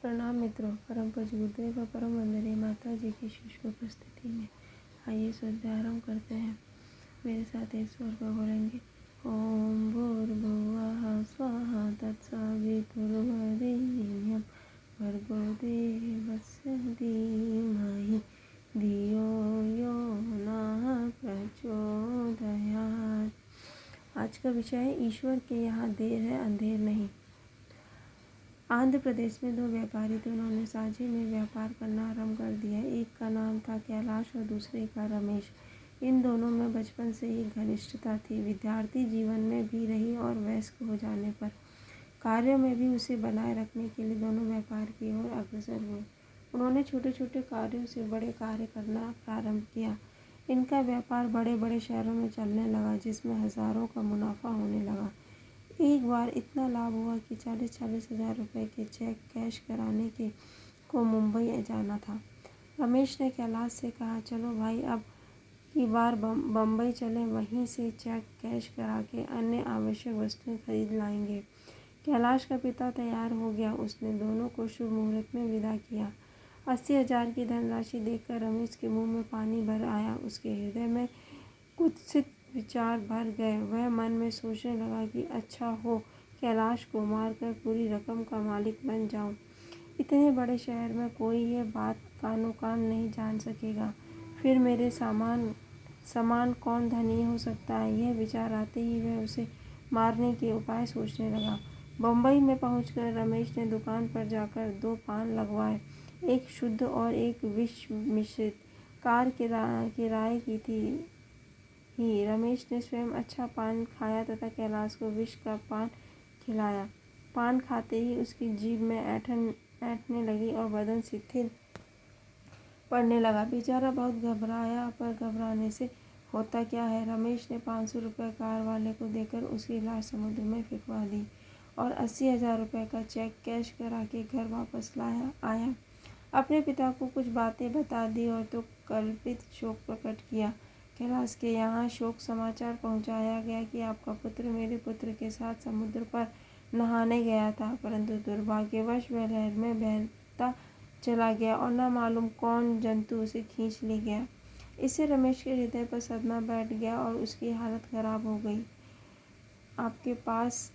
प्रणाम मित्रों। परम पूज्य गुरुदेव व परम वंदनीय माता जी की शुष्क उपस्थिति में आइए स्वाध्याय आरंभ करते हैं। मेरे साथ एक स्वर पर बोलेंगे। ओम भूर्भुवः स्वः तत्सवितुर्वरेण्यं भर्गो देवस्य धीमहि धियो यो नः प्रचोदयात्। आज का विषय है ईश्वर के यहाँ देर है अंधेर नहीं। आंध्र प्रदेश में दो व्यापारी थे। उन्होंने साझे में व्यापार करना आरंभ कर दिया। एक का नाम था कैलाश और दूसरे का रमेश। इन दोनों में बचपन से ही घनिष्ठता थी। विद्यार्थी जीवन में भी रही और वयस्क हो जाने पर कार्यों में भी उसे बनाए रखने के लिए दोनों व्यापार की ओर अग्रसर हुए। उन्होंने छोटे छोटे कार्यों से बड़े कार्य करना प्रारंभ किया। इनका व्यापार बड़े बड़े शहरों में चलने लगा, जिसमें हजारों का मुनाफा होने लगा। एक बार इतना लाभ हुआ कि 40-40 हज़ार रुपये के चेक कैश कराने के को मुंबई जाना था। रमेश ने कैलाश से कहा, चलो भाई, अब की बार बम्बई चलें, वहीं से चेक कैश करा के अन्य आवश्यक वस्तुएं खरीद लाएंगे। कैलाश का पिता तैयार हो गया। उसने दोनों को शुभ मुहूर्त में विदा किया। 80,000 की धनराशि देखकर रमेश के मुंह में पानी भर आया। उसके हृदय में कुत्सित विचार भर गए। वह मन में सोचने लगा कि अच्छा हो कैलाश को मारकर पूरी रकम का मालिक बन जाऊं। इतने बड़े शहर में कोई ये बात कानो कान नहीं जान सकेगा। फिर मेरे समान कौन धनी हो सकता है। यह विचार आते ही वह उसे मारने के उपाय सोचने लगा। बम्बई में पहुंचकर रमेश ने दुकान पर जाकर 2 पान लगवाए। एक शुद्ध और एक विष मिश्रित। कार किराए की थी ही रमेश ने स्वयं अच्छा पान खाया तथा कैलाश को विष का पान खिलाया। पान खाते ही उसकी जीभ में ऐंठने लगी और बदन शिथिल पड़ने लगा। बेचारा बहुत घबराया, पर घबराने से होता क्या है। रमेश ने 500 रुपये कार वाले को देकर उसकी लाश समुद्र में फेंकवा दी और 80,000 रुपये का चेक कैश करा के घर वापस आया। अपने पिता को कुछ बातें बता दी और तो कल्पित शोक प्रकट किया। कैलाश के यहाँ शोक समाचार पहुँचाया गया कि आपका पुत्र मेरे पुत्र के साथ समुद्र पर नहाने गया था, परंतु दुर्भाग्यवश वह लहर में बहता चला गया और न मालूम कौन जंतु उसे खींच ले गया। इससे रमेश के हृदय पर सदमा बैठ गया और उसकी हालत खराब हो गई। आपके पास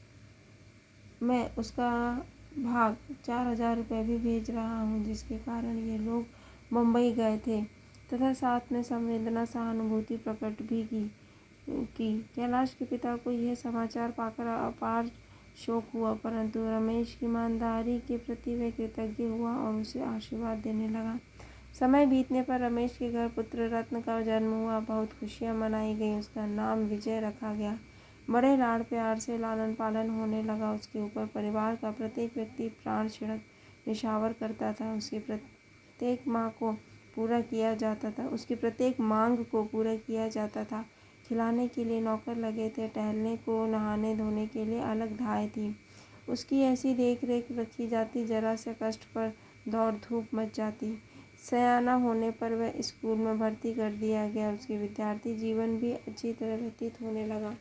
मैं उसका भाग 4,000 रुपये भी भेज रहा हूँ, जिसके कारण ये लोग मुंबई गए थे तथा साथ में संवेदना सहानुभूति प्रकट भी की। कैलाश के पिता को यह समाचार पाकर अपार शोक हुआ, परंतु रमेश की ईमानदारी के प्रति वह कृतज्ञ हुआ और उसे आशीर्वाद देने लगा। समय बीतने पर रमेश के घर पुत्र रत्न का जन्म हुआ। बहुत खुशियाँ मनाई गई। उसका नाम विजय रखा गया। बड़े लाड़ प्यार से लालन पालन होने लगा। उसके ऊपर परिवार का प्रत्येक व्यक्ति प्राण छिड़क निछावर करता था। उसकी प्रत्येक मांग को पूरा किया जाता था। खिलाने के लिए नौकर लगे थे। टहलने को, नहाने धोने के लिए अलग धाय थी। उसकी ऐसी देख रेख रखी जाती, जरा से कष्ट पर दौड़ धूप मच जाती। सयाना होने पर वह स्कूल में भर्ती कर दिया गया। उसके विद्यार्थी जीवन भी अच्छी तरह व्यतीत होने लगा।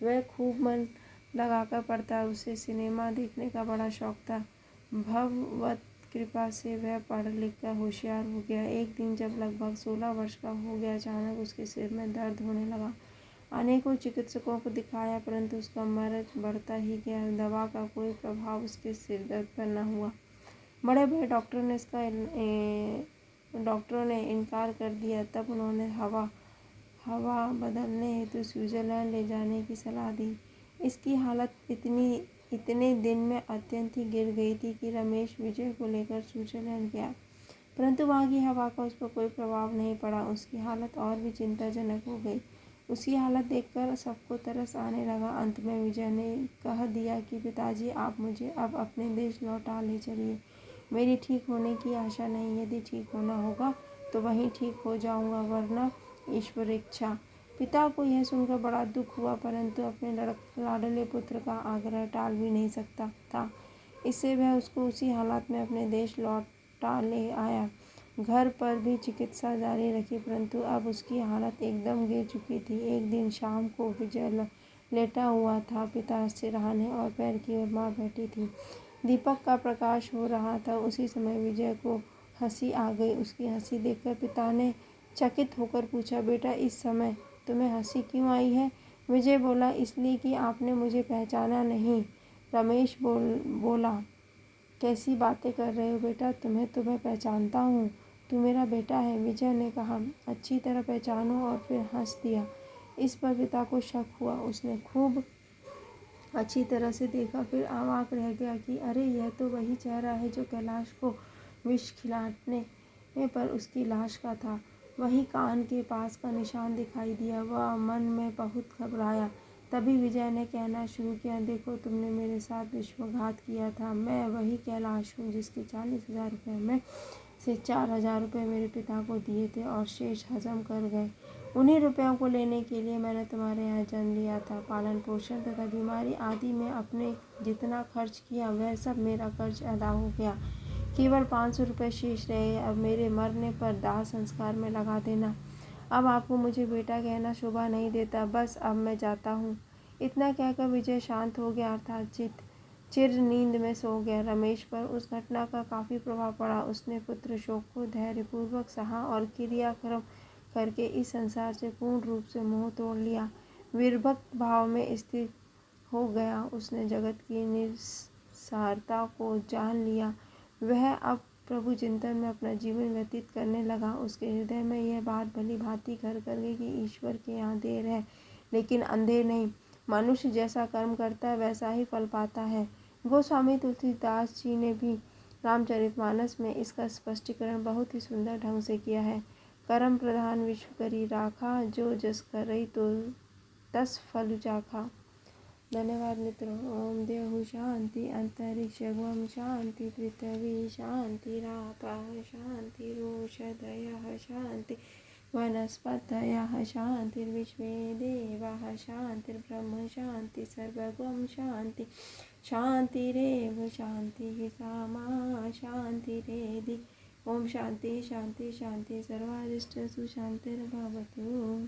वह खूब मन लगाकर पढ़ता। उसे सिनेमा देखने का बड़ा शौक था। भगवत कृपा से वह पढ़ लिख कर होशियार हो गया। एक दिन जब लगभग 16 वर्ष का हो गया, अचानक उसके सिर में दर्द होने लगा। अनेकों चिकित्सकों को दिखाया, परंतु उसका मर्ज बढ़ता ही गया। दवा का कोई प्रभाव उसके सिर दर्द पर न हुआ। बड़े बड़े डॉक्टरों ने इनकार कर दिया। तब उन्होंने हवा बदलने हेतु स्विट्जरलैंड ले जाने की सलाह दी। इसकी हालत इतने दिन में अत्यंत ही गिर गई थी कि रमेश विजय को लेकर स्विट्जरलैंड गया, परंतु वहाँ की हवा का उस पर कोई प्रभाव नहीं पड़ा। उसकी हालत और भी चिंताजनक हो गई। उसकी हालत देखकर सबको तरस आने लगा। अंत में विजय ने कह दिया कि पिताजी, आप मुझे अब अपने देश लौटा ले चलिए। मेरी ठीक होने की आशा नहीं। यदि ठीक होना होगा तो वहीं ठीक हो जाऊंगा, वरना ईश्वर इच्छा। पिता को यह सुनकर बड़ा दुख हुआ, परंतु अपने लाडले पुत्र का आग्रह टाल भी नहीं सकता था। इससे वह उसको उसी हालत में अपने देश लौटा ले आया। घर पर भी चिकित्सा जारी रखी, परंतु अब उसकी हालत एकदम गिर चुकी थी। एक दिन शाम को विजय लेटा हुआ था। पिता सिरहाने और पैर की ओर माँ बैठी थी। दीपक का प्रकाश हो रहा था। उसी समय विजय को हंसी आ गई। उसकी हंसी देखकर पिता ने चकित होकर पूछा, बेटा इस समय तुम्हें हंसी क्यों आई है? विजय बोला, इसलिए कि आपने मुझे पहचाना नहीं। रमेश बोला, कैसी बातें कर रहे हो बेटा, तुम्हें पहचानता हूँ, तू मेरा बेटा है। विजय ने कहा, अच्छी तरह पहचानो, और फिर हंस दिया। इस पर पिता को शक हुआ। उसने खूब अच्छी तरह से देखा, फिर अवाक रह गया कि अरे यह तो वही चेहरा है जो कैलाश को विष खिलाने पर उसकी लाश का था। वही कान के पास का निशान दिखाई दिया। वह मन में बहुत घबराया। तभी विजय ने कहना शुरू किया, देखो तुमने मेरे साथ विश्वासघात किया था। मैं वही कैलाश हूँ जिसके 40,000 रुपये में से 4,000 रुपये मेरे पिता को दिए थे और शेष हजम कर गए। उन्हीं रुपयों को लेने के लिए मैंने तुम्हारे यहाँ जन्म लिया था। पालन पोषण तथा बीमारी आदि में आपने जितना खर्च किया वह सब मेरा कर्ज अदा हो गया। केवल 500 रुपये शेष रहे। अब मेरे मरने पर दाह संस्कार में लगा देना। अब आपको मुझे बेटा कहना शोभा नहीं देता। बस अब मैं जाता हूँ। इतना कहकर विजय शांत हो गया, अर्थात चिर नींद में सो गया। रमेश पर उस घटना का काफ़ी प्रभाव पड़ा। उसने पुत्र शोक को धैर्यपूर्वक सहा और क्रियाक्रम करके इस संसार से पूर्ण रूप से मोह तोड़ लिया। विरभक्त भाव में स्थिर हो गया। उसने जगत की निस्सारता को जान लिया। वह अब प्रभु चिंतन में अपना जीवन व्यतीत करने लगा। उसके हृदय में यह बात भली भांति घर कर गई कि ईश्वर के यहाँ देर है लेकिन अंधेर नहीं। मनुष्य जैसा कर्म करता है वैसा ही फल पाता है। गोस्वामी तुलसीदास जी ने भी रामचरितमानस में इसका स्पष्टीकरण बहुत ही सुंदर ढंग से किया है। कर्म प्रधान विश्व करी राखा, जो जस करई तो तस फल चाखा। धन्यवाद मित्रों। ओम देहु शांति, अंतरिक्ष गम शांति, पृथ्वी शांति, रापः शांति, रोषधयः शांति, वनस्पतयः शांतिर्विश्वे देवाः शांतिर्ब्रह्म शांति, सर्वगम शांति। शांतिरेव शांतिः सामा शांतिरेधि। ओम शांति शांति शांति, सर्वारिष्टसु शांतिर्भवतु।